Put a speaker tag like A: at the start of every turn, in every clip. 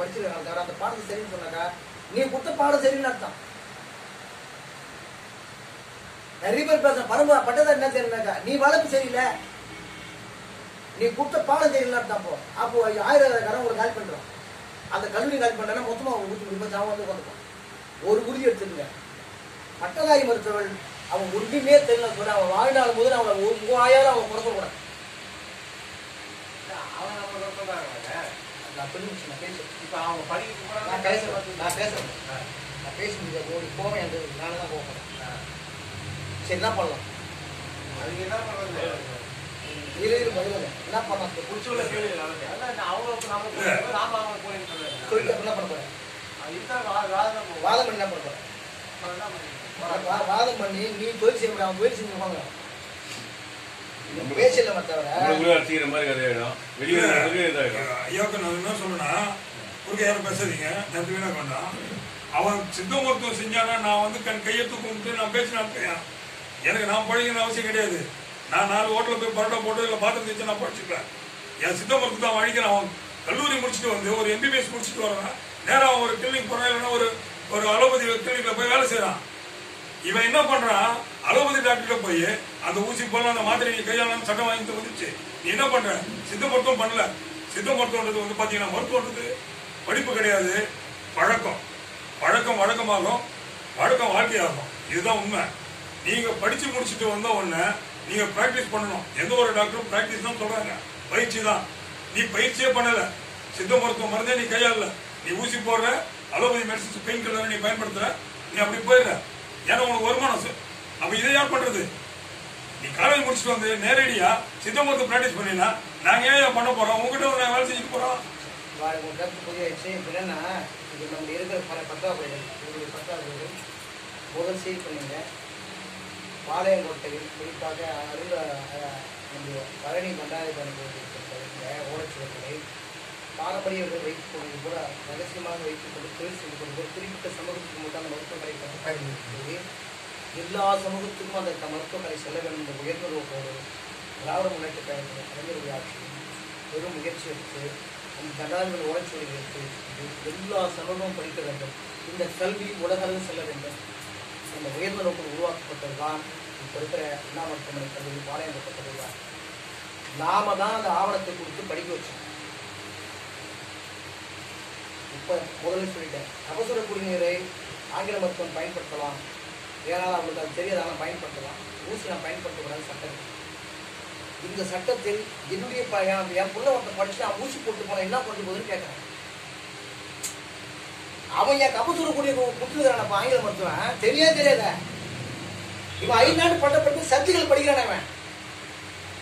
A: படிச்சிருக்காங்க அந்த பாடத்தை சரின்னு சொன்னாக்கா நீ கொடுத்த பாடம் சரின்னு அர்த்தம். நிறைய பேர் பேச பரம்பரை பட்டதா என்ன தெரியுனாக்கா நீ வளர்ப்பு சரியில்லை, நீ கொடுத்த பாடம் சரியில்லை அர்த்தம். அப்போ 1000 உங்களுக்கு கால் பண்றோம். அந்த கல்லூரி கால் பண்ணா மொத்தமா வந்து உட்காந்துப்போம். ஒரு உறுதி எடுத்துருங்க. பட்டதாரி மருத்துவர்கள் அவங்க ஒன்றுமே தெரியல சொல்ல அவன் வாழ்நாள் போது அவங்களை ஒரு ஆயாலும் அவங்க கொடுக்கக்கூடாது. நான் சொல்லிச்சு நான் பேசுறேன். இப்போ அவங்க படிக்க நான் பேசுறேன் நான் பேச முடியாது. ஓடி போவேன் என்று நானே தான் போக போறேன். சரி என்ன பண்ணலாம்? அதுக்கு என்ன பண்றது? என்ன பண்ணலாம்? புடிச்சுள்ள கேள்வி சொல்லிட்டு என்ன பண்ண போறேன்? வாதம் பண்ணி என்ன பண்ண போறேன்? வாதம் பண்ணி நீ தொழில் செய்ய முடியாது, அவன் தொழில் செஞ்சு வாங்க பேசல மத்தவரை
B: ஐயாவுக்கு நான் என்ன சொல்லுன்னா குறுக்க யாரும் பேசாதீங்க. நேற்று வீணா வேண்டாம். அவன் சித்த மருத்துவம் செஞ்சானா நான் வந்து கையெழுத்து கும்பிட்டு நான் பேசினான். எனக்கு நான் படிக்கணும்னு அவசியம் கிடையாது. நான் 4 ஹோட்டலில் போய் பரோட்டா போட்டு இல்லை பாத்திரம் வச்சு நான் படிச்சுப்பேன். என் சித்த மருத்துவம் அவன் அழிக்கிறான். அவன் கல்லூரி முடிச்சுட்டு வந்து ஒரு MBBS முடிச்சுட்டு வரான். நேரம் அவன் ஒரு கிளினிக் போறான், இல்லைன்னா ஒரு அலோபதி கிளினிக்ல போய் வேலை செய்யறான். இவன் என்ன பண்றான்? அலோபதி டாக்டர்கிட்ட போய் அந்த ஊசி போல அந்த மாத்திரை நீ கையாளன்னு சட்டம் வாங்கிட்டு வந்துச்சு. நீ என்ன பண்ற? சித்த மருத்துவம் பண்ணல. சித்த மருத்துவன்றது வந்து பாத்தீங்கன்னா மருத்துவன்றது படிப்பு கிடையாது, பழக்கம். பழக்கம் வழக்கமாகும், வழக்கம் வாழ்க்கையாகும். இதுதான் உண்மை. நீங்க படிச்சு முடிச்சுட்டு வந்த உடனே நீங்க பிராக்டிஸ் பண்ணணும். எந்த ஒரு டாக்டரும் பிராக்டிஸ் தான் சொல்றாங்க, பயிற்சி தான். நீ பயிற்சியே பண்ணல, சித்த மருத்துவ மருந்தே நீ கையாளல, நீ ஊசி போடுற, அலோபதி மெடிசன்ஸ் பெயின் கில்லர் நீ பயன்படுத்துற, நீ அப்படி போயிடுற. ஏன்னா உனக்கு வருமானம். அப்ப இதை யார் பண்றது? நீ காலேஜ் முடிச்சுட்டு வந்து நேரடியா சித்த மருத்துவ பிராக்டிஸ் பண்ணினா நாங்க ஏன் பண்ண போறோம்? உங்ககிட்ட ஒரு வேலை செஞ்சுட்டு போறோம்.
A: என்னன்னா இது நம்ம இருக்கிற பல பற்றாக்குறைகள், உங்களுடைய பற்றாக்குறைகள் முதல் சீர் பண்ணீங்க. பாளையங்கோட்டையில் குறிப்பாக நம்முடைய பழனி பண்டாரிபுரம் ஓடச்சுவர்களை பாரம்பரியர்கள் வைத்துக் கொண்டது கூட ரகசியமாக வைத்துக் கொண்டு தொழில் செய்து கொண்டு குறிப்பிட்ட சமூகத்துக்கு மட்டும் அந்த மருத்துவக்கலை பயன்படுத்தி எல்லா சமூகத்துக்கும் அந்த மருத்துவக்கலை செல்ல வேண்டும் என்ற உயர்ந்த நோக்கோடு திராவிட முன்னேற்ற கழகத்தின் கலைஞருடைய ஆட்சியும் பெரும் முயற்சி எடுத்து அந்த தண்டாரிபுரம் ஓடச்சுவர்களை எடுத்து எல்லா சமூகமும் படிக்க வேண்டும், இந்த கல்வி உலகளவில் செல்ல வேண்டும் இந்த உயர்ந்த நோக்கம் உருவாக்கப்பட்டதுதான் இப்போ இருக்கிற அண்ணா மருத்துவமனை கல்லூரி பாளையங்கோட்டை கல்லூரி தான். நாம தான் அந்த ஆவணத்தை கொடுத்து படிக்க வச்சோம். இப்போ முதல்ல சொல்லிட்டேன், அவசர குடிநீரை ஆங்கில மருத்துவம் பயன்படுத்தலாம், ஏனால் அவங்களுக்கு அது தெரியாதாலும் பயன்படுத்தலாம், ஊசி நான் பயன்படுத்தக்கூடாது சட்டம். இந்த சட்டத்தில் என்னுடைய என் பிள்ளை ஒருத்தன் படிச்சு நான் ஊசி போட்டு போனேன் என்ன பண்ணி போகுதுன்னு கேட்குறேன். அவன் என் கபசூர கூடிய கொடுத்துருக்கானப்பா ஆங்கில மருத்துவன் தெரியாத. இவன் 5 நாடு பட்டப்பட்டு சர்ஜிக்கல் படிக்கிறான். அவன்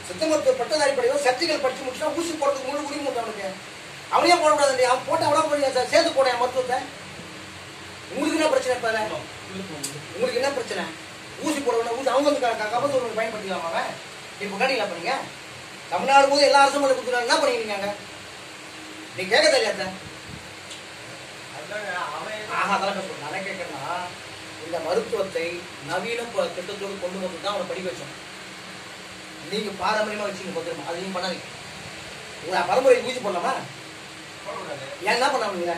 A: சித்த மருத்துவ பட்டதாரி படிக்கிறான், சர்ஜிக்கல் படிச்சு முடிச்சுனா ஊசி போடுறதுக்கு முழு உரிமை உண்டு அவனுக்கு. அவனையே போடக்கூடாது இல்லையா? அவன் போட்ட அவ்வளோ போய் சேர்த்து போட என் மருத்துவத்தை. உங்களுக்கு என்ன பிரச்சனை? இப்போ உங்களுக்கு என்ன பிரச்சனை? ஊசி போடணும், ஊசி அவங்க வந்து கபசூர பயன்படுத்திக்கலாம். அவன் இப்போ கண்டிங்களா பண்ணீங்க? தமிழ்நாடு போது எல்லா அரசும் கொடுத்துருக்காங்க, என்ன பண்ணிக்கிறீங்க? நீ கேட்க தெரியாத. நான் கேட்கறேன்னா இந்த மருத்துவத்தை நவீன திட்டத்தோடு கொண்டு வந்து தான் அவனை படிக்க வச்சோம். நீங்க பாரம்பரியமா வச்சுங்க பத்திரமா, அது நீங்க பண்ணாதீங்க. உங்க பரம்பரை ஊசி போடலாமா? ஏன் என்ன பண்ணாம?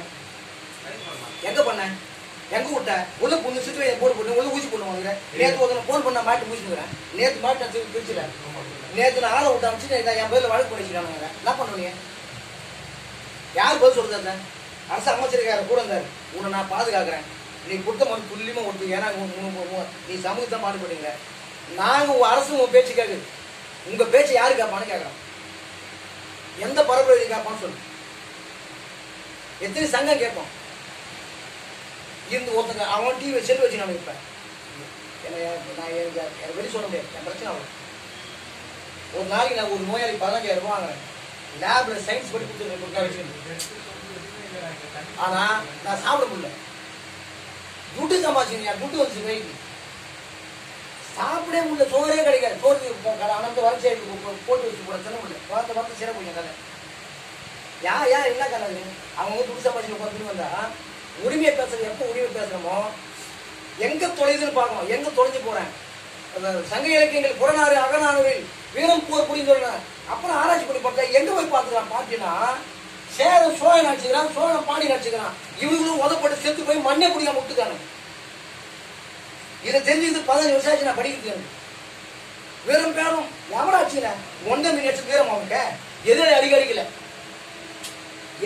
A: எங்க பண்ண? எங்க விட்ட? உள்ள பொண்ணு சுற்றி போட்டு போட்டு உள்ள ஊசி போடுவாங்க. நேற்று ஒருத்தனை போன் பண்ண மாட்டு ஊசிக்கிறேன். நேற்று மாட்டு பிரிச்சுல நேற்று நான் ஆளை விட்டு அமைச்சு என் பேர்ல வழக்கு பண்ணிச்சுக்காங்க. என்ன பண்ணுவீங்க? யார் பதில் சொல்றது? அரசு அமைச்சருக்கார கூட இருந்தாரு. உன்னை நான் பாதுகாக்கிறேன், நீ கொடுத்த மனு துல்லியமா கொடுத்து. ஏன்னா நீ சமூகத்தை பாடுபடுங்க. நாங்க உங்க அரசு உங்க பேச்சு கேட்குது, உங்க பேச்சு யாரு கேட்பான்னு கேட்கறோம். எந்த பரம்பரை கேட்பான்னு சொல்லு. எத்தனை சங்கம் கேட்போம்? இருந்து ஒருத்தங்க அவன் டிவி செல் வச்சு நான் வைப்பேன். நான் எனக்கு வெளியே சொல்ல முடியாது, என் பிரச்சனை அவ்வளோ. ஒரு நாளைக்கு நான் ஒரு நோயாளி 15,000 ரூபாய் வாங்குறேன். லேப்ல சயின்ஸ் படி கொடுத்துருக்கேன். ஆனா நான் சாப்பிட முடியல. துட்டு சம்பாதிச்சுங்க, துட்டு வந்து கைக்கு சாப்பிடவே முடியல. சோறே கிடைக்காது. சோறு அனந்த வளர்ச்சி போட்டு வச்சு கூட தின முடியல. வார்த்தை சிறப்பு கதை. யார் என்ன கதை? அவங்க துட்டு சம்பாதிச்சு கொண்டு வந்தா உரிமையை பேசுறது. எப்போ உரிமை பேசுறோமோ எங்க தொலைதுன்னு பார்க்கணும். எங்க தொலைஞ்சு போறேன்? சங்க இலக்கியங்கள் புறநாறு அகநானூரில் வீரம் போர் புரிந்து அப்புறம் ஆராய்ச்சி பண்ணி பார்த்தா எங்க போய் பார்த்துக்கலாம். பார்த்தீங்கன்னா சேரம் சோழன் அடிச்சுக்கிறான், சோழன் பாண்டி அடிச்சுக்கிறான். இவங்களும் உதப்பட்டு செத்து போய் மண்ணே குடிக்காம விட்டுக்கானு. இதை தெரிஞ்சுக்கிட்டு 15 வருஷம் ஆச்சு நான் படிக்கிறது. வெறும் பேரும் எவனாச்சுல ஒன்றை மீன் வீரம் அவனுக்கு எதிரே அடிக்கடிக்கல,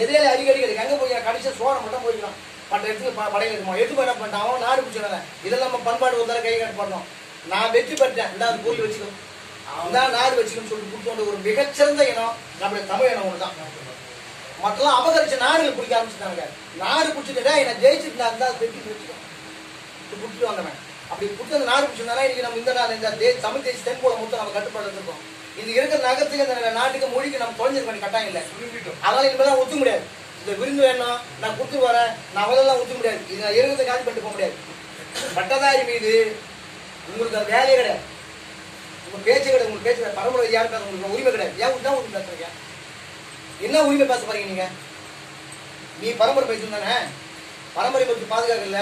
A: எதிரே அடிக்கடிக்கல. எங்க போய் கடைசியா சோழன் மட்டும் போய்க்கலாம். பட்ட இடத்துக்கு படையில இருக்குமா எடுத்து போய் என்ன பண்ணிட்டான் அவன் நாடு பிடிச்சிருந்தேன். இதெல்லாம் நம்ம பண்பாடு ஒரு தடவை கை காட்டு பண்ணோம். நான் வெற்றி பெற்றேன், இல்லாத பொருள் வச்சுக்கணும், அதான் நாடு வச்சுக்கணும்னு சொல்லிட்டு கொடுத்து ஒரு மிகச்சிறந்த இனம் நம்மளுடைய தமிழ் இனம் ஒன்று தான். மற்றெல்லாம் அபகரிச்ச நாடுகள் பிடிக்க ஆரம்பிச்சுட்டாங்க. நாடு பிடிச்சிட்டா என்ன ஜெயிச்சுட்டு நான் இருந்தால் வெற்றி வச்சுக்கோம் பிடிச்சிட்டு வந்தவன். அப்படி புத்தக நாடு பிடிச்சிருந்தாலும் இன்னைக்கு நம்ம இந்த நாள் இந்த தமிழ் தேசிய தென்போல மொத்தம் நம்ம கட்டுப்பாடு இருக்கோம். இது இருக்கிற நகரத்துக்கு இந்த நாட்டுக்கு மொழிக்கு நம்ம தொலைஞ்சிருக்க வேண்டிய கட்டாயம் இல்லை. அதனால இனிமேல் ஒத்துக்க முடியாது. இந்த விருந்து வேணும் நான் கொடுத்து வரேன் நான் அவளெல்லாம் ஒத்துக்க முடியாது. இது நான் இருக்கிறத காலி பண்ணிட்டு போக முடியாது. பட்டதாரி மீது உங்களுக்கு அந்த வேலையே கிடையாது, உங்க பேச்சு கிடையாது, உங்களுக்கு பேச்சு பரம்பரை யாரும் பேச உங்களுக்கு உரிமை கிடையாது. ஏன் தான் உரிமை பேசுறீங்க? என்ன உரிமை பேச பாருங்க நீங்க? நீ பரம்பரை பேசணும் தானே, பரம்பரை பற்றி பாதுகாக்கல,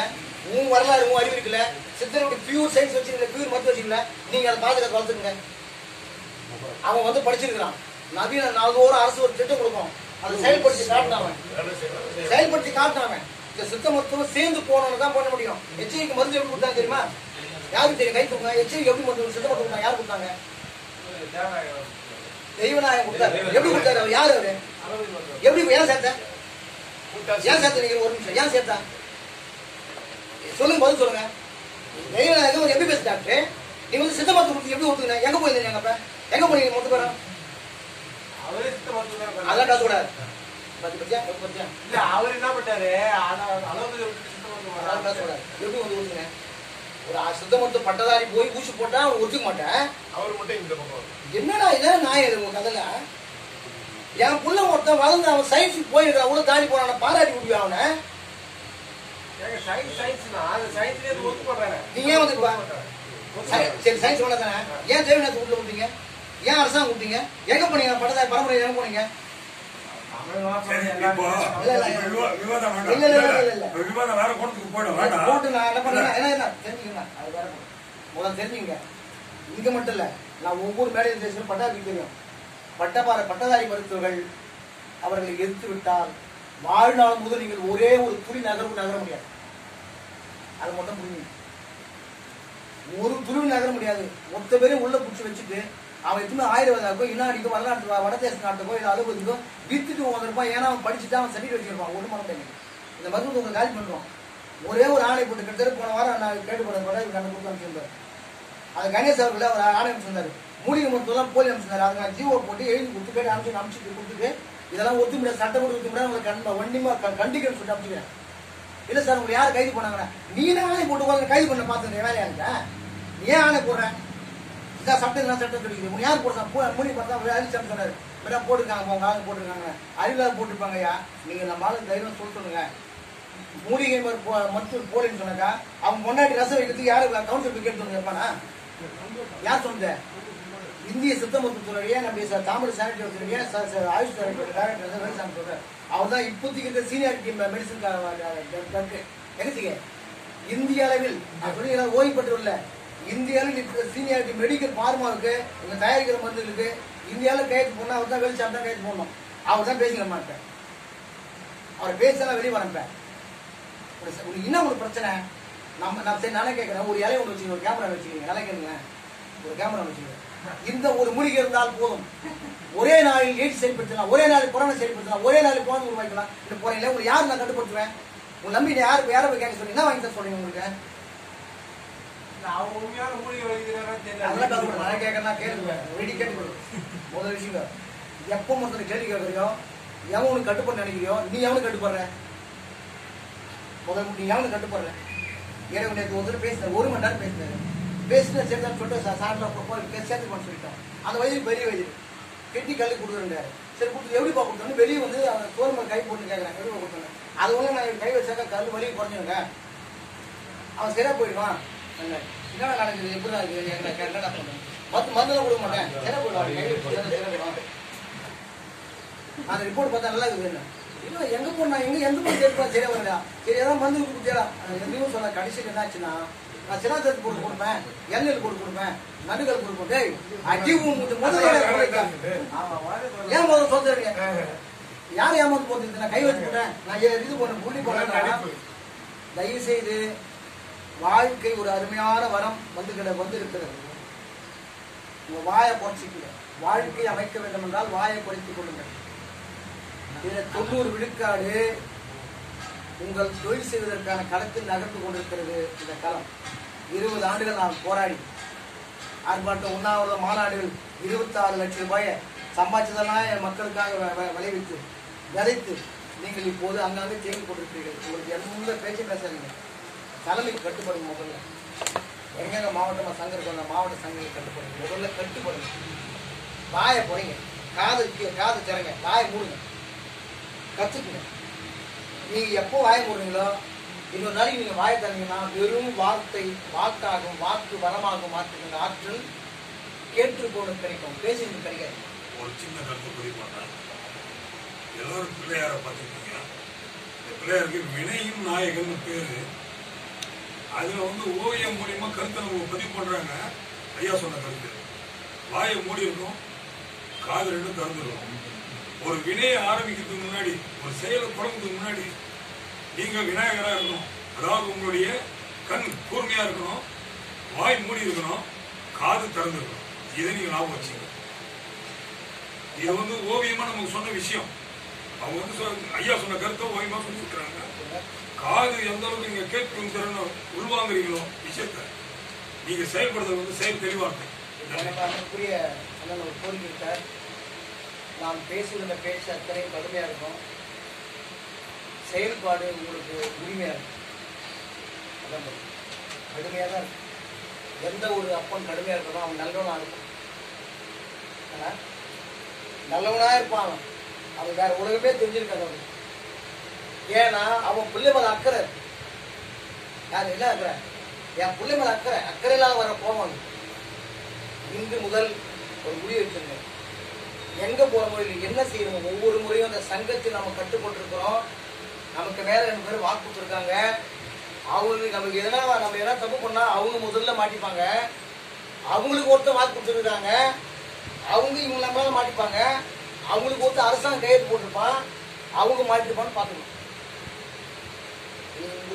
A: உன் வரலாறு உன் அறிவு இருக்குல்ல, சித்தனுடைய பியூர் சயின்ஸ் வச்சுருக்கல, பியூர் மருத்துவ வச்சுக்கல, நீங்க அதை பாதுகாத்து வளர்த்துங்க. அவன் வந்து படிச்சிருக்கிறான், நவீன நாள்தோறும் அரசு ஒரு திட்டம் கொடுக்கும், அதை செயல்படுத்தி காட்டினவன், செயல்படுத்தி காட்டினவன். இந்த சித்த மருத்துவம் சேர்ந்து போனவனு தான் பண்ண முடியும். எச்சரிக்கை மருந்து எப்படி கொடுத்தாங்க தெரியுமா? யாருக்கு தெரியும்? கை கொடுங்க. எச்சரிக்கை எப்படி மருந்து சித்த மருத்துவம் கொடுத்தாங்க? யார் கொடுத்தாங்க? தெய்வநாயகம் கொடுத்தாரு. எப்படி கொடுத்தாரு? அவர் யாரு? அவரு எப்படி? ஏன் சேர்த்த? ஏன் சேர்த்த? நீங்க ஒரு நிமிஷம் ஏன் சேர்த்தா சொல்லுங்க, பதில் சொல்லுங்க. தெய்வநாயகம் ஒரு எப்படி பேச டாக்டர்? நீங்க வந்து சித்த மருத்துவம் கொடுத்து எப்படி கொடுத்துங்க? எங்க போயிருந்தீங்க? எங்கப்ப எங்க போனீங்க? மொத்த பேரும் அதெல்லாம் பேசக்கூடாது.
C: அவர் என்ன பண்ணாரு?
A: எப்படி வந்து ஊசுங்க? ஒரு சித்த மருத்துவ பட்டதாரி போய் ஊசி போட்டா அவன் ஒத்துக்க மாட்டேன்.
C: அவர் மட்டும் இந்த பக்கம்
A: என்னடா இதான் நாயம் உங்க கதையில? என் புள்ள ஒருத்தன் வளர்ந்து அவன் சயின்ஸுக்கு போயிருக்கான், அவ்வளவு தாண்டி போறான், பாராட்டி விடுவியா அவனை? நீங்க ஏன் வந்து சரி சயின்ஸ் பண்ண தானே? ஏன் தேவையான உள்ள விட்டீங்க? ஏன் அரசாங்கம் விட்டீங்க? எங்க போனீங்க? பட்டதாரி பரம்பரை எங்க போனீங்க? போட்டு நான் என்ன பண்ணேன் என்ன தெரிஞ்சுக்கணும், அது வேற முதல்ல தெரிஞ்சுங்க. இங்க மட்டும் இல்ல, நான் ஒவ்வொரு மேடையில் பேசுகிற பட்டாதாரி தெரியும். பட்டதாரி மருத்துவர்கள் அவர்களை எதிர்த்து விட்டால் வாழ்நாள் முதல் நீங்கள் ஒரே ஒரு துளி நகர முடியாது. அது மட்டும் புரியுங்க. ஒரு துளி நகர முடியாது. மொத்த பேரையும் உள்ள பிடிச்சி வச்சுட்டு அவன் எத்தனை ஆயுர்வேதாக்கோ இன்னாடிக்கோ வடநாட்டு வடதேச நாட்டுக்கோ இல்லை அலுவலகோ வித்துட்டு வந்துருப்பான். ஏன்னா அவன் படிச்சுட்டு அவன் சர்டிஃபிகேட் வச்சிருப்பான். ஒரு மரம் இந்த மருந்து உங்களை காலி பண்ணுறோம். ஒரே ஒரு ஆணை போட்டு கிட்ட போன வாரம் நான் கேட்டுப்பட கண்டு கொடுத்து அனுப்பிச்சிருந்தார். அது கணேஷ் அவர்கள் அவர் ஆணை அனுப்பிச்சிருந்தாரு. மூலிகை மருத்துவம் போலி அனுப்பிச்சிருந்தாரு. அதை நான் ஜீவோ போட்டு எழுதி கொடுத்து கேட்டு அனுப்பிச்சு கொடுத்துட்டு இதெல்லாம் ஒத்து முடியாது, சட்டம் கூட ஒத்து முடியாது, உங்களுக்கு வண்டிமா கண்டிக்கணும்னு சொல்லிட்டு அனுப்பிச்சுக்கிறேன். இல்லை சார் உங்களை யார் கைது பண்ணாங்கன்னா நீ தான் ஆணை போட்டு கைது பண்ண பார்த்துருந்தேன் வேலையா இருக்க, நீ ஏன் ஆணை போடுறேன்? இதான் சட்டம் தான் சட்டம் கிடைக்குது. உங்க யார் போடுறான்? மூணு பார்த்தா சட்டம் சொன்னாரு. மேடம் போட்டுருக்காங்க, உங்க ஆளுங்க போட்டுருக்காங்க, அறிவிலாக போட்டுருப்பாங்க. ஐயா நீங்க நம்ம ஆளுங்க தைரியம் சொல்லிட்டுங்க. மூலிகை மருத்துவ போலின்னு சொன்னாக்கா அவங்க முன்னாடி ரசம் வைக்கிறதுக்கு யாரு கவுன்சில் கேட்டு இருப்பானா? யார் சொன்ன? இந்திய சித்த மருத்துவத்துறைய நம்ம தாமிர சானிட்டரி ஆயுஷ் டைரக்டர் சொல்றாரு. அவர் தான் இப்போதைக்கு இருக்க சீனியாரிட்டி மெடிசன் எனக்கு இந்திய அளவில் ஓய்வு பெற்றுள்ள இந்திய அளவில் சீனியாரிட்டி மெடிக்கல் பார்மாவுக்கு இங்க தயாரிக்கிற மருந்துகளுக்கு இந்தியாவில் கையெழுத்து போனா அவர் தான் வெளிச்சாம் தான் கையெழுத்து போடணும். அவர் தான் பேசிக்க மாட்டேன். அவர் பேசலாம் வெளியே வரப்பேன். என்ன ஒரு பிரச்சனை? நான் சரி நானே கேட்கறேன். ஒரு இலையை ஒன்று வச்சுக்கோங்க, ஒரு கேமரா வச்சுக்கோங்க, நல்லா கேளுங்க, ஒரு கேமரா வச்சுக்கோங்க. இந்த ஒரு மூலிகை இருந்தால் போதும், ஒரே நாளில் எய்ட்ஸ் செயல்படுத்தலாம், ஒரே நாளில் கொரோனா செயல்படுத்தலாம், ஒரே நாளில் குழந்தை உருவாக்கலாம். இந்த போறீங்களா உங்களுக்கு யாரு நான் கட்டுப்படுத்துவேன்? உங்க நம்பி யாரு யாரை போய் கேட்க சொல்லி என்ன வாங்கி தான் சொல்றீங்க? உங்களுக்கு அதெல்லாம் நான் கேட்கறேன், கேட்டுக்குவேன், ரெடி கேட்டுக்கொள்ளும். முதல் விஷயம் எப்போ மொத்தம் கேள்வி கேட்கறியோ எவனுக்கு கட்டுப்பட நினைக்கிறியோ நீ எவனுக்கு கட்டுப்படுற? முதல் நீ எவனுக்கு கட்டுப்படுற? ஏன்னா நேற்று ஒரு பேசினேன், 1 மணி நேரம் பேசினேன். பேசின சேர்த்தான்னு சொல்லிட்டு சாப்பிட்டு சேர்த்துப்பான்னு சொல்லிட்டோம். அந்த வயது பெரிய வயது கெட்டி கல்லு கொடுத்துருந்தாரு. சரி கொடுத்து எப்படிப்பா கொடுத்தோன்னு வெளியே வந்து அவன் தோல் கை போட்டு கேட்கறேன், எப்படிப்பா கொடுத்தோன்னு. அது ஒன்று நான் கை வச்சாக்கா கல் வலியை குறைஞ்சுங்க, அவன் சரியா போயிடுவான். என்னடா நடக்குது, எப்படி தான் இருக்குது, என்னடா பண்ணுறேன், மருந்தெல்லாம் கொடுக்க மாட்டேன், சரியா போயிடுவான், கை வச்சு சரியா போயிடுவான். அந்த ரிப்போர்ட் பார்த்தா நல்லா இருக்குது. என்ன இல்லை எங்கே போனா எந்த மாதிரி கேட்பா சரியா வரலையா? சரி ஏதாவது மருந்து கொடுத்தியா? எதுவும் சொல்ல. கடைசியில் என்னாச்சுன்னா நான் சினாசத்து போட்டு கொடுப்பேன், எண்ணெயில் போட்டு கொடுப்பேன், நடுகள் கொடுப்பேன். அடி முதல்ல ஏன் முதல்ல சொல்றீங்க? யார் ஏமாந்து போட்டு நான் கை வச்சு போட்டேன், நான் இது பண்ண புள்ளி போட்டேன். தயவு செய்து வாழ்க்கை ஒரு அருமையான வரம் வந்து இருக்கிறது. உங்க வாயை குறைச்சிக்கல. வாழ்க்கையை அமைக்க வேண்டும் என்றால் வாயை குறைத்துக் கொள்ளுங்கள். இதுல 90 விழுக்காடு உங்கள் தொழில் செய்வதற்கான களத்தில் நகர்ந்து கொண்டிருக்கிறது. இந்த களம் 20 ஆண்டுகள் நாம் போராடி ஆர்ப்பாட்டம், உண்ணாவிரத மாநாடுகள், 26 லட்சம் ரூபாயை சம்பாதிச்சதெல்லாம் என் மக்களுக்காக விளைவித்து விதைத்து நீங்கள் இப்போது அங்கங்கே தேங்கி கொண்டிருக்கிறீர்கள். உங்களுக்கு எந்த பேச்சும் பேசாதீங்க. தலைமைக்கு கட்டுப்படுங்க. முதல்ல எங்கெங்க மாவட்டமாக சங்கம் இருக்கோ அந்த மாவட்ட சங்கங்களை கட்டுப்படுங்க. முதல்ல கட்டுப்படுங்க. வாயை குறைங்க, காது திறங்க, வாயை மூடுங்க, கற்றுக்குங்க. நீங்கள் எப்போ வாயை மூடுறீங்களோ இன்னொரு நாளைக்கு நீங்கள் வாயை தரீங்கன்னா வெறும் வாக்காகும், வாக்கு வரமாகும் மாற்றுகின்ற ஆற்றல் கேட்டுக்கொண்டு கிடைக்கும், பேசிட்டு கிடைக்காது.
B: ஒரு சின்ன கருத்து பதிவு பண்ணேன். எல்லோரும் பிள்ளையாரை பார்த்துருக்கீங்க. இந்த பிள்ளையாருக்கு வினையும் நாயகன் பேரு. அதுல ஓவியம் மூலியமா கருத்தை நம்ம பதிவு பண்றாங்க. ஐயா சொன்ன கருத்து வாயை மூடி இருக்கும், காது ரெண்டும் திறந்துடும். ஒரு வினையை ஆரம்பிக்கிறதுக்கு முன்னாடி, ஒரு செயலை தொடங்குறதுக்கு முன்னாடி நீங்க விநாயகரா இருக்கணும். அதாவது உங்களுடைய கண் கூர்மையா இருக்கணும், வாய் மூடி இருக்கணும், காது திறந்துருக்கணும். இதை நீங்க ஞாபகம் வச்சுங்க. இது ஓவியமா நமக்கு சொன்ன விஷயம். அவங்க ஐயா சொன்ன கருத்தை ஓவியமா சொல்லிருக்கிறாங்க. காது எந்த அளவுக்கு நீங்க கேட்கும் திறனும் உள்வாங்குறீங்களோ விஷயத்த நீங்க செயல்படுறது செயல் தெளிவா இருக்கும்.
A: கோரிக்கை நாம் பேசுகின்ற பேச்சு அத்தனை கடுமையா இருக்கும், செயல்பாடு உங்களுக்கு உரிமையா இருக்கும். அதான் கடுமையா தான் இருக்கும். எந்த ஒரு அப்பன் கடுமையா இருக்கணும் அவன் நல்லவனா இருக்கும். நல்லவனா இருப்பான். அவன் வேற உலகமே தெரிஞ்சிருக்காது அவனுக்கு. ஏன்னா அவன் பிள்ளை மேல அக்கறை. யாரு என்ன அக்கறை? என் பிள்ளை மேல அக்கறை இல்லாத வர போவாங்க. இன்று முதல் ஒரு முடிவு வச்சிருங்க. எங்க போற முறையில் என்ன செய்யணும்? ஒவ்வொரு முறையும் அந்த சங்கத்தில் நம்ம கட்டுப்பட்டுருக்கிறோம். நமக்கு மேல 2 பேர் வாக்கு கொடுத்துருக்காங்க. அவங்களுக்கு நமக்கு நம்ம எதனா தப்பு பண்ணா அவங்க முதல்ல மாட்டிப்பாங்க. அவங்களுக்கு ஒருத்தர் வாக்கு கொடுத்துருக்காங்க, அவங்க இவங்க நம்மளால மாட்டிப்பாங்க. அவங்களுக்கு ஒருத்தர் அரசாங்கம் கையெழுத்து போட்டிருப்பான், அவங்க மாட்டிருப்பான்னு பார்த்துக்கணும்.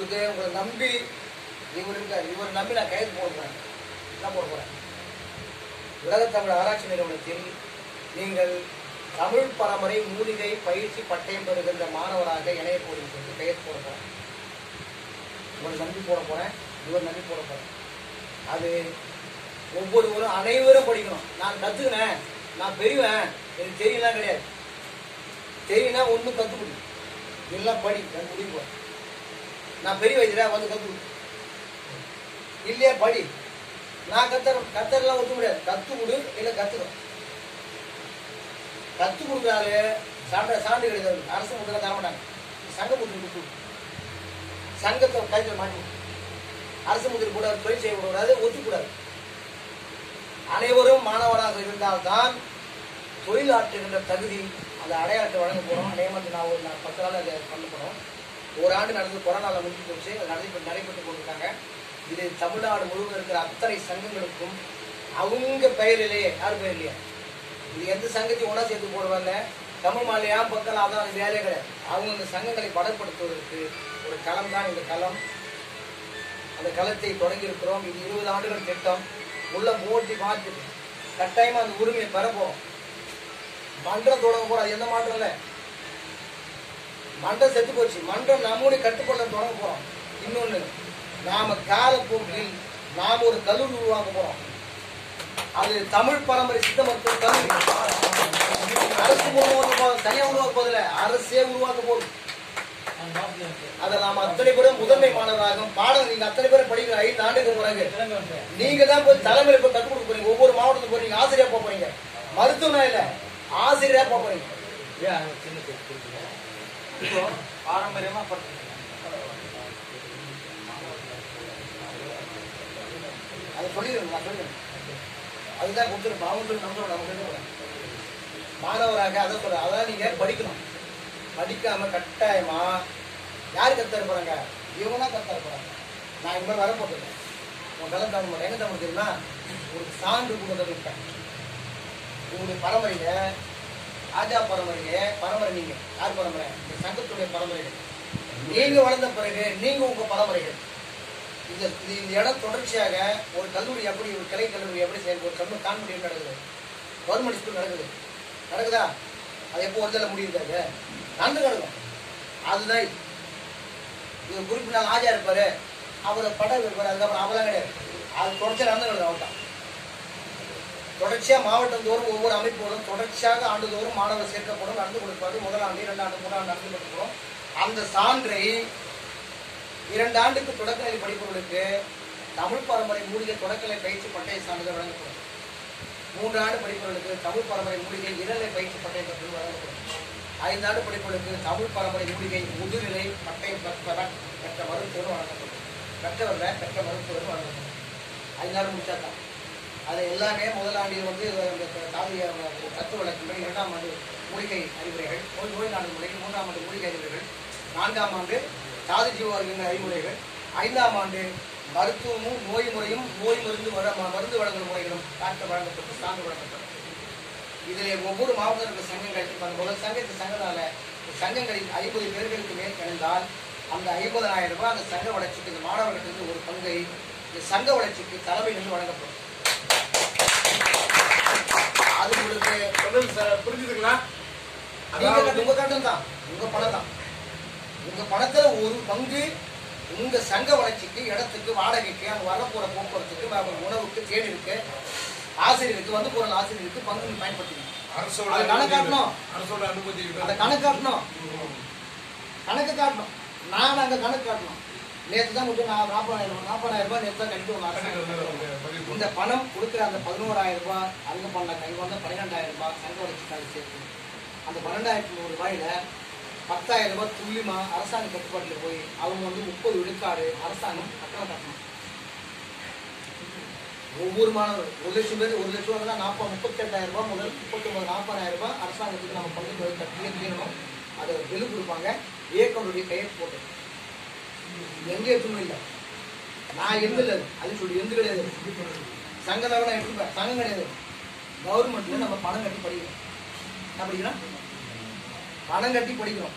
A: உங்களை நம்பி இவரை நம்பி நான் கையெழுத்து போடுறேன். என்ன போட போறேன்? உலகத்தமிழ் ஆராய்ச்சி நிறுவனத்தில் நீங்கள் தமிழ் பரம்பரை மூலிகை பயிற்சி பட்டயம் பெறுகின்ற மாணவராக இணைய போடுறது கையெழுத்து போட போறேன். இவரை நம்பி போட போறேன், இவர் நம்பி போட போறேன். அது ஒவ்வொருவரும் அனைவரும் படிக்கணும். நான் கத்துக்கினேன், நான் பெரியவன், எனக்கு தெரியலாம் கிடையாது. தெரியும்னா ஒன்றும் கற்றுக்கொடு, எல்லாம் படி, நான் முடிவு. நான் பெரிய வயசுல கற்றுக்கொடு இல்லையா படி. நான் கத்தரெல்லாம் ஒத்துக்க முடியாது. கற்றுக் கொடு இல்லை கற்றுக்கணும். கற்றுக் கொடுக்குறாரு சான்று கிடையாது. அரசு முறை தர மாட்டாங்க. சங்க முத்திரை கொடுத்து சங்கத்தை கைத்தில் மாட்டி அரசு முத்திரை கூட தொழில் செய்யக்கூடாது, ஒத்துக்கூடாது. அனைவரும் மாணவராக இருந்தால்தான் தொழிலாற்றுகின்ற தகுதி அந்த அடையாளத்தை வழங்க போறோம். நியமனத்தை நான் ஒரு 10 நாள் அதை பண்ண போறோம். ஒரு ஆண்டு நடந்து கொரோனாவில் முடிஞ்சு போச்சு. அது நடைபெற்று கொண்டிருக்காங்க. இது தமிழ்நாடு முழுவதும் இருக்கிற அத்தனை சங்கங்களுக்கும் அவங்க பெயரிலேயே யார் பெயர்லையே இது எந்த சங்கத்தையும் ஒன்றா சேர்த்து போடுவாங்க. தமிழ் மாலையா பக்கம் அதான் வேலையே கிடையாது. அவங்க இந்த சங்கங்களை பலப்படுத்துவதற்கு ஒரு களம் தான் இந்த களம். அந்த களத்தை தொடங்கி இருக்கிறோம். இது 20 ஆண்டுகள் திட்டம். உள்ள போட்டி பார்த்துட்டு கட்டாயமா அந்த உரிமையை பெற போறோம். மன்றம் தொடங்க போறோம். எந்த மாற்றம் இல்லை. மன்றம் செத்து போச்சு. மன்றம் நம்முடைய கட்டுப்பாட்டை தொடங்க போறோம். இன்னொன்னு, நாம காலப்போக்கில் நாம் ஒரு கல்லூரி உருவாக்க போறோம். அது தமிழ் பரம்பரை சித்த மருத்துவ கல்லூரி. அரசு தனியா உருவாக்க போதில்லை, அரசே உருவாக்க போகுது. அதை நாம அத்தனை பேரும் முதன்மை மாணவராகும். பாடம் நீங்க அத்தனை பேரும் படிக்கிற 5 ஆண்டுக்கு பிறகு நீங்க தான் போய் தலைமையில போய் கற்றுக் கொடுக்க போறீங்க. ஒவ்வொரு மாவட்டத்துக்கு போறீங்க, ஆசிரியரா போக போறீங்க. மருத்துவனா இல்ல, ஆசிரியரா போக போறீங்க. பாரம்பரியமா அதை சொல்லிடுங்க. நான் சொல்லுங்க, அதுதான் கொடுத்துருப்போம். அவங்க சொல்லி நம்ம சொல்ல மாணவராக அதை சொல்ற. அதான் நீங்க படிக்கணும். படிக்காம கட்டாயமா யாரு கத்தர போறாங்க? இவங்க தான் கத்தர போறாங்க. நான் இந்த மாதிரி வரப்போட்டுருக்கேன். உங்க கலம் தமிழ் எங்க தமிழ் தெரியுமா? ஒரு சான்று கொடுக்க இருக்கேன். உங்களுடைய பரம்பரையில ராஜா பரம்பரை நீங்க யார் பரம்பரை? இந்த சங்கத்துடைய பரம்பரைகள். நீங்க வளர்ந்த பிறகு நீங்க உங்க பரம்பரைகள். இந்த இடம் தொடர்ச்சியாக ஒரு கல்லூரி எப்படி, ஒரு கலை கல்லூரி எப்படி செயல்படும், ஒரு கல்லூரி கான்வென்ட் நடக்குது, கவர்மெண்ட் ஸ்கூல் நடக்குதா? அது எப்போ ஒருத்தல முடியுது? நடந்து கிடக்கும். அதுதான் இது. குறிப்பிட்ட நாள் ஆஜா இருப்பாரு, அவரை படம் இருப்பாரு, அதுக்கப்புறம் அவெல்லாம் கிடையாது. அது தொடர்ச்சியாக நடந்து கிடக்கும். அவர்தான் தொடர்ச்சியாக மாவட்டம் தோறும் ஒவ்வொரு அமைப்புகளும் தொடர்ச்சியாக ஆண்டுதோறும் மாணவர் சேர்க்கப்படும், நடந்து கொடுப்பாரு. முதல் ஆண்டு, 2 ஆண்டு, 3 ஆண்டு நடந்து கொடுக்கிறோம். அந்த சான்றை 2 ஆண்டுக்கு தொடக்கநிலை படிப்பவர்களுக்கு தமிழ் பரம்பரை மூலிகை தொடக்கநிலை பயிற்சி பட்டய சான்றிதழ் வழங்கப்படும். 3 ஆண்டு படிப்பவர்களுக்கு தமிழ் பரம்பரை மூலிகை இளநிலை பயிற்சி பட்டய சான்றிதழ் வழங்கப்படும். 5 ஆண்டு படிப்பவர்களுக்கு தமிழ் பரம்பரை மூலிகை முதுநிலை பட்டயம் பெற்ற மருத்துவர் வழங்கப்படும். பெற்ற மருத்துவர் வழங்கப்படும். 5 ஆண்டு முடிச்சாதான் அது எல்லாமே. முதல் ஆண்டில் வந்து தாதிய தத்துவ வழக்குகள், 2ஆம் ஆண்டு மூலிகை அறிவுரைகள், நோய் நாடு முறைகள், 3ஆம் ஆண்டு மூலிகை அறிவுரைகள், 4ஆம் ஆண்டு சாதி ஜீவ அறிவுரைகள், 5ஆம் ஆண்டு மருத்துவமும் நோய் முறையும் நோய் மருந்து வழங்கும் முறைகளும் டாக்டர் வழங்கப்பட்டு சான்று வழங்கப்படும். இதில் ஒவ்வொரு மாவட்டத்திற்கு சங்கங்கள், முதல் சங்கத்தினால சங்கங்களில் 50 பேர்களுக்கு மேல் கிடந்தால் அந்த 50,000 ரூபாய் அந்த சங்க வளர்ச்சிக்கு, இந்த மாணவர்களுக்கு ஒரு பங்கை இந்த சங்க வளர்ச்சிக்கு தலைமையிலிருந்து வழங்கப்படும். அது உங்களுக்கு
C: புரிஞ்சுதுங்களா?
A: உங்க கட்டம் தான், உங்க பணம் தான். உங்க பணத்துல ஒரு பங்கு உங்க சங்க வளர்ச்சிக்கு, இடத்துக்கு, வாடகைக்கு, அங்க வரப்போற போக்குவரத்துக்கு, உணவுக்கு, தேநீருக்கு, ஆசிரியருக்கு, வந்து போற ஆசிரியருக்கு பங்கு பயன்படுத்திக்கணும்.
C: அரசோட
A: கணக்காட்டணும்.
C: அரசோட அனுமதி
A: அந்த கணக்காட்டணும். கணக்கு காட்டணும். நான் அங்க கணக்கு காட்டணும். நேற்று தான் மட்டும் நான் 40,000 ரூபாய் நேற்று தான் கழித்து. இந்த பணம் கொடுக்குற அந்த 11,000 ரூபாய் அங்க பண்ண கை வந்த 12,000 ரூபாய் சங்க வளர்ச்சிக்காக சேர்த்து, அந்த 12,100 ரூபாயில 10,000 ரூபாய் துல்லியமா அரசாங்க கட்டுப்பாட்டில் போய் அவங்க வந்து 30 விழுக்காடு அரசாங்கம் கட்டணம் கட்டணும். ஒவ்வொரு மாணவர் 1 லட்சம் பேர் 1 லட்சம் ரூபாய் 38,000 ரூபாய் முதல் 39,40,000 ரூபாய் அரசாங்கத்துக்கு நம்ம பங்கு கட்டியே தீரணும். அதை வெளி கொடுப்பாங்க. இயக்கனுடைய கையெழுத்து போட்டு எங்கே எதுவும் இல்லை. நான் எந்தில்லை அது சொல்லி எந்த கிடையாது. சங்கம் தான் எடுத்துப்பேன். சங்கம் கிடையாது. கவர்மெண்ட்ல நம்ம பணம் கட்டி படிக்கிறோம். என்ன படிக்கிறோம்? பணம் கட்டி படிக்கிறோம்.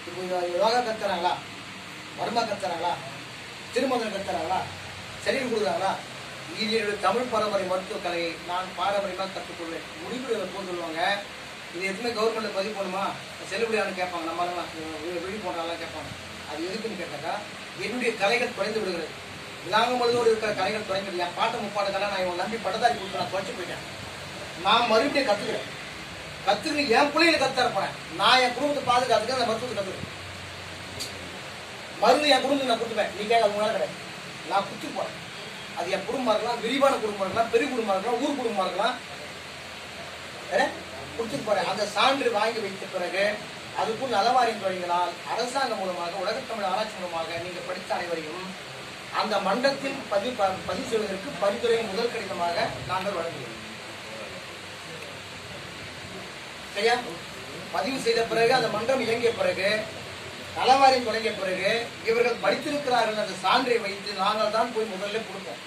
A: இப்போ யோகா கத்துறாங்களா, வர்மா கத்துறாங்களா, திருமணம் கத்துறாங்களா, சரீரம் கொடுக்குறாங்களா? இது என்னுடைய தமிழ் பாரம்பரிய மருத்துவ கலையை நான் பாரம்பரியமாக கற்றுக்கொள்வேன். முடிவு போட்டு சொல்லுவாங்க. இது எதுவுமே கவர்மெண்ட்ல பதிவு பண்ணுமா, செல்லுபடியானு கேட்பாங்க. நம்மளாம் வெளி போனாலாம் கேட்பாங்க. அது எதுக்குன்னு கேட்டாக்கா, என்னுடைய கலைகள் குறைந்து விடுகிறது. விலாங்கம் முழுவதும் இருக்கிற கலைகள் குறைஞ்சிடுது. என் பாட்டு 30 கலை நான் இவங்க நம்பி பட்டதாரி கொடுத்து நான் குறைச்சி போயிட்டேன். நான் மறுபடியும் கத்துக்கிறேன். என் பிள்ளைகளை கத்துறப்பேன். நான் என் குடும்பத்தை பாதுகாத்துக்க அந்த மருத்துவத்தை கத்துக்கிறேன். மருந்து என் குடும்பத்துக்கு நான் கொடுத்துப்பேன். நீ கேட்க உங்களால கிடையாது. நான் குத்து போறேன். அது என் குடும்பமா இருக்கலாம், விரிவான குடும்பமா இருக்கலாம், பெரிய குடும்பமா இருக்கலாம், ஊர் குடும்பமா இருக்கலாம், கொடுத்துட்டு போறேன். அந்த சான்று வாங்கி வைத்த பிறகு அதுக்குள் நலவாரியம் தொடங்கினால் அரசாங்கம் மூலமாக, உலகத்தமிழ் ஆராய்ச்சி மூலமாக நீங்க படித்த அனைவரையும் அந்த மன்றத்தில் பதிவு செய்வதற்கு பரிந்துரை முதல் கடிதமாக நாங்கள் வழங்குகிறோம். சரியா? பதிவு செய்த பிறகு அந்த மன்றம் இயங்கிய பிறகு, நலவாரியம் தொடங்கிய பிறகு இவர்கள் படித்திருக்கிறார்கள் அந்த சான்றை வைத்து நாங்கள் தான் போய் முதல்ல கொடுப்போம்.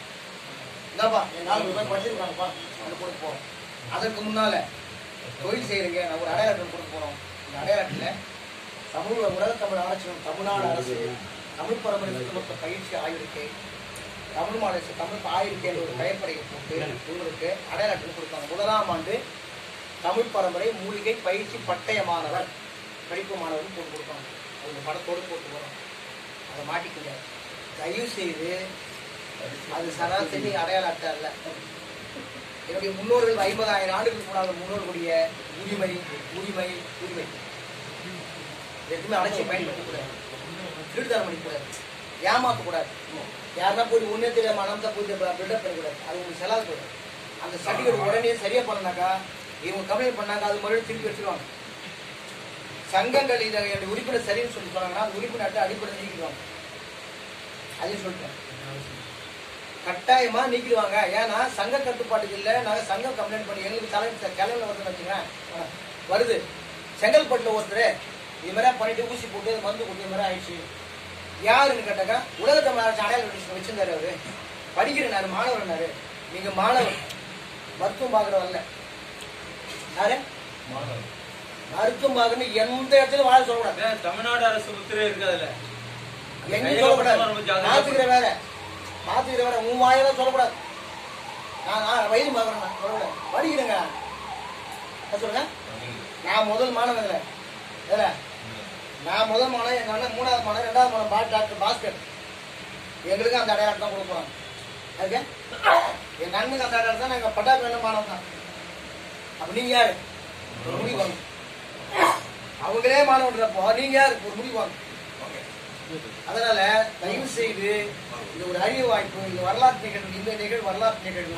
A: இதாப்பா என் 4 ரூபாய் படிச்சிருக்காங்கப்பா அதை கொடுக்க போறோம். அதற்கு முன்னால தொழில் செய்யறீங்க, நான் ஒரு அடையாளம் கொடுக்க போறோம். இந்த அடையாளத்தில் உலகத்தமிழ் ஆராய்ச்சி தமிழ்நாடு அரசு தமிழ் பரம்பரை சுத்தமற்ற பயிற்சி ஆய்விருக்கை, தமிழ் மாநில தமிழ் ஆய்விருக்கை என்ற ஒரு பெயர்ப்படையை போட்டு உங்களுக்கு அடையாளத்தில் கொடுப்பாங்க. 1ஆம் ஆண்டு தமிழ் பரம்பரை மூலிகை பயிற்சி பட்டய மாணவர் படிப்பு மாணவர்கள் போட்டு கொடுப்பாங்க. அவங்க படத்தோடு போட்டு வரும். அதை மாட்டிக்கங்க. தயவு செய்து அது சராசரி அடையாள அட்டை அல்ல. என்னுடைய முன்னோர்கள் 50,000 ஆண்டுகளுக்கு முன்னாக முன்னோர்களுடைய உரிமை எதுவுமே அலட்சியம் பயன்படுத்தக்கூடாது. திருடுதரம் பண்ணிக்கூடாது, ஏமாற்றக்கூடாது. யாருன்னா போய் ஒன்னே தெரியாம அனந்தா போய் பில்டப் பண்ணக்கூடாது. அது உங்களுக்கு செலவு போயிடும். அந்த சர்டிஃபிகேட் உடனே சரியா பண்ணாக்கா இவங்க கம்ப்ளைண்ட் பண்ணாங்க, அது மறுபடியும் திருப்பி வச்சிருவாங்க. சங்கங்கள் இதை என்னுடைய உறுப்பினர் சரின்னு சொல்லி சொன்னாங்கன்னா அந்த உறுப்பினர் அடிப்படை நீக்கிடுவாங்க. அதையும் சொல்லிட்டேன், கட்டாயமா நீக்கிடுவாங்க. ஏன்னா சங்க கட்டுப்பாட்டுக்கு இல்லை. நாங்கள் சங்கம் கம்ப்ளைண்ட் பண்ணி எங்களுக்கு கிளம்பி வருதுன்னு வச்சுக்கேன். வருது செங்கல்பட்டுல ஒருத்தர் இது மாதிரி பண்ணிட்டு ஊசி போட்டு மருந்து போட்டு இது மாதிரி ஆயிடுச்சு. யாருன்னு கேட்டாக்கா உலக தமிழ் ஆராய்ச்சி அடையாள வச்சிருந்தாரு. அவரு படிக்கிறனாரு, மாணவர்னாரு. நீங்க மாணவர், மருத்துவம் பார்க்குற வரல. யாரு மருத்துவம் பார்க்கணும் எந்த இடத்துல வாழ சொல்லக்கூடாது.
D: தமிழ்நாடு அரசு முத்திரை இருக்காதுல்ல,
A: எங்கேயும் சொல்லக்கூடாது. மாத்துக்கிற வேற உன் வாயெல்லாம் சொல்லக்கூடாது. நான் வயது பார்க்குறேன், நான் சொல்லக்கூடாது. படிக்கிறேங்க சொல்லுங்க. நான் முதல் மாணவன் இல்லை, நான் முதல் மாணவன், எங்கள் அண்ணன் 3வது மாணவன், 2வது மாணவன் டாக்டர் பாஸ்கர். எங்களுக்கு அந்த அடையாளம் தான் கொடுக்குறோம். அதுக்கு எங்கள் அண்ணனுக்கு அந்த அடையாளம் தான். நாங்கள் பட்டாக்கு வேணும் மாணவன் தான். அப்போ நீங்கள் யார்? ஒரு முடிவு வாங்க. அவங்களே மாணவன்றப்போ நீங்கள் யார்? ஒரு முடிவு வாங்க. அதனால தயவு செய்து இது ஒரு அரிய வாய்ப்பு. இந்த வரலாற்று நிகழ்வு, இந்த நிகழ்வு வரலாற்று நிகழ்வு.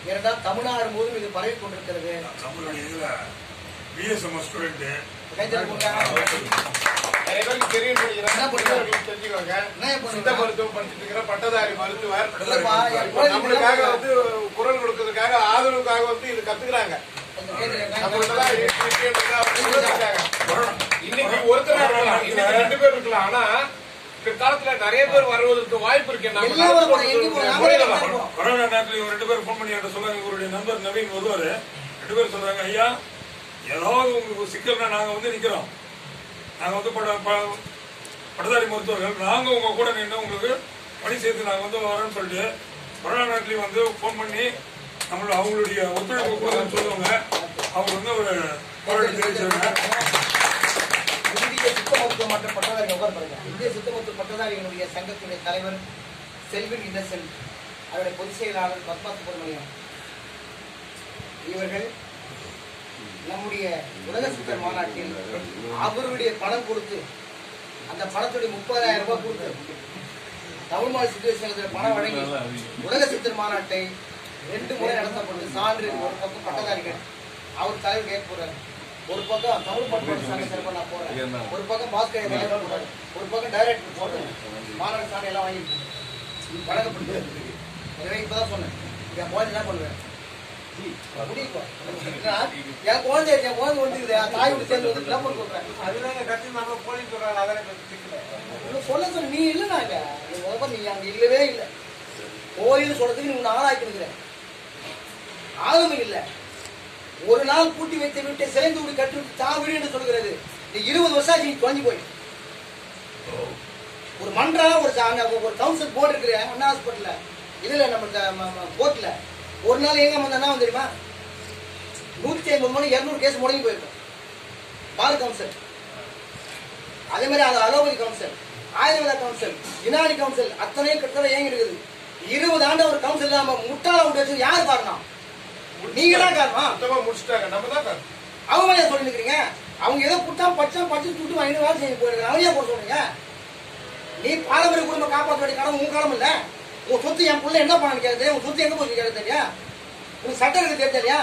A: ஏனென்றால் தமிழ்நாடு முழுவதும் இது பரவி கொண்டிருக்கிறது.
C: பட்டதாரி மருத்துவர் நம்மளுக்காக வந்து குரல் கொடுக்கறதுக்காக ஆதரவுக்காக வந்து இது கத்துக்கிறாங்க. இன்னைக்கு ஒருத்தர் இருக்கலாம், இன்னைக்கு 2 பேர் இருக்கலாம். ஆனா பிற்காலத்துல நிறைய பேர் வருவதற்கு வாய்ப்பு இருக்கு.
B: கொரோனா நேரத்தில் இவங்க 2 பேர் போன் பண்ணி சொல்றாங்க, இவருடைய நண்பர் நவீன் வருவாரு. 2 பேர் சொல்றாங்க, ஐயா ஏதாவது உங்களுக்கு சிக்கல்னா நாங்க வந்து நிக்கிறோம், நாங்க வந்து பட்டதாரி மருத்துவர்கள், நாங்க உங்க கூட நின்று உங்களுக்கு பணி செய்து நாங்க வந்து வரோம்னு சொல்லிட்டு கொரோனா நேரத்திலையும் வந்து போன் பண்ணி அவங்களுடைய ஒத்துழைப்பு கொடுன்னு சொல்லுவாங்க. அவங்க வந்து ஒரு போராட்டம் தெரிவிச்சாங்க.
A: இந்திய சித்த மருத்துவ மற்றும் பட்டதாரி இந்திய சித்த மருத்துவ பட்டதாரிகளுடைய சங்கத்தினுடைய தலைவர் செல்வின் இன்னசென்ட், அவருடைய பொதுச் செயலாளர் பத்மா சுப்பிரமணியம், இவர்கள் நம்முடைய உலக சித்தர் மாநாட்டில் அவருடைய பணம் கொடுத்து, அந்த பணத்துடைய 30,000 ரூபாய் கொடுத்து தமிழ்நாடு சித்தர் சங்கத்தில் பணம் வழங்கி உலக சித்தர் மாநாட்டை 2 முறை நடத்தப்பட்டு சான்று. ஒரு பக்கம் பட்டதாரிகள் அவர் தலைவர் கேட்க போறாரு, ஒரு பக்கம் தமிழ் பண்பாட்டு சங்க சிறப்பாக நான் போறேன், ஒரு பக்கம் பாஸ்கர் தலைவர் போறாரு, ஒரு பக்கம் டைரக்டர் போறேன், மாநாடு சாணி எல்லாம் வாங்கி வழங்கப்பட்டு. எனவே இப்பதான் சொன்னேன், என் குழந்தை என்ன பண்ணுவேன், என் குழந்தை வந்துக்குது, தாய் விட்டு சேர்ந்து வந்து கிளம்பர் சொல்றேன்.
C: அதுதாங்க கட்சி நம்ம போலீஸ் சொல்றாங்க. அதெல்லாம்
A: சொல்ல சொல்ல நீ இல்லைனாங்க, நீ அங்க இல்லவே இல்லை. கோயில் சொல்றதுக்கு நீ உன்னை ஆளாக்கிடுகிற ஆளுமை இல்லை. ஒரு நாள் பூட்டி வைத்த வீட்டை சிலைந்து விட்டு கட்டி விட்டு தான் வீடு என்று சொல்கிறது. நீ 20 வருஷம் ஆச்சு, நீ தொலைஞ்சு போய் ஒரு மன்றா ஒரு கவுன்சில் போர்டு இருக்கிற அண்ணா ஹாஸ்பிட்டல்ல, இதுல நம்ம கோர்ட்ல ஒரு நாள் எங்க வந்தா வந்து தெரியுமா, 150 மணி 200 கேஸ் முடங்கி போயிருக்கோம். பார் கவுன்சில், அதே மாதிரி அது அலோபதி கவுன்சில், ஆயுர்வேத கவுன்சில், யுனானி கவுன்சில், அத்தனையும் கிட்டத்தட்ட ஏங்கி இருக்குது. 20 ஆண்டு ஒரு கவுன்சில் நம்ம முட்டாள விட்டு யாரு காரணம்? நீங்க தான் காரணம்.
C: முடிச்சுட்டாங்க, நம்ம தான் காரணம்.
A: அவங்க ஏன் சொல்லி நிக்கிறீங்க? அவங்க ஏதோ புட்டா படிச்சு துட்டு வாங்கி வேலை செய்ய போயிருக்காங்க. அவங்க ஏன் போட சொல்றீங்க? நீ பாரம்பரிய குடும்பம் காப்பாற்ற வேண்டிய கடமை உன் காலம் இல்ல. உன் சொத்து என் பிள்ளை என்ன பண்ண தெரியும், உன் சொத்து எங்க போச்சு கேட்க தெரியா, உனக்கு சட்டம் இருக்கு தெரியா,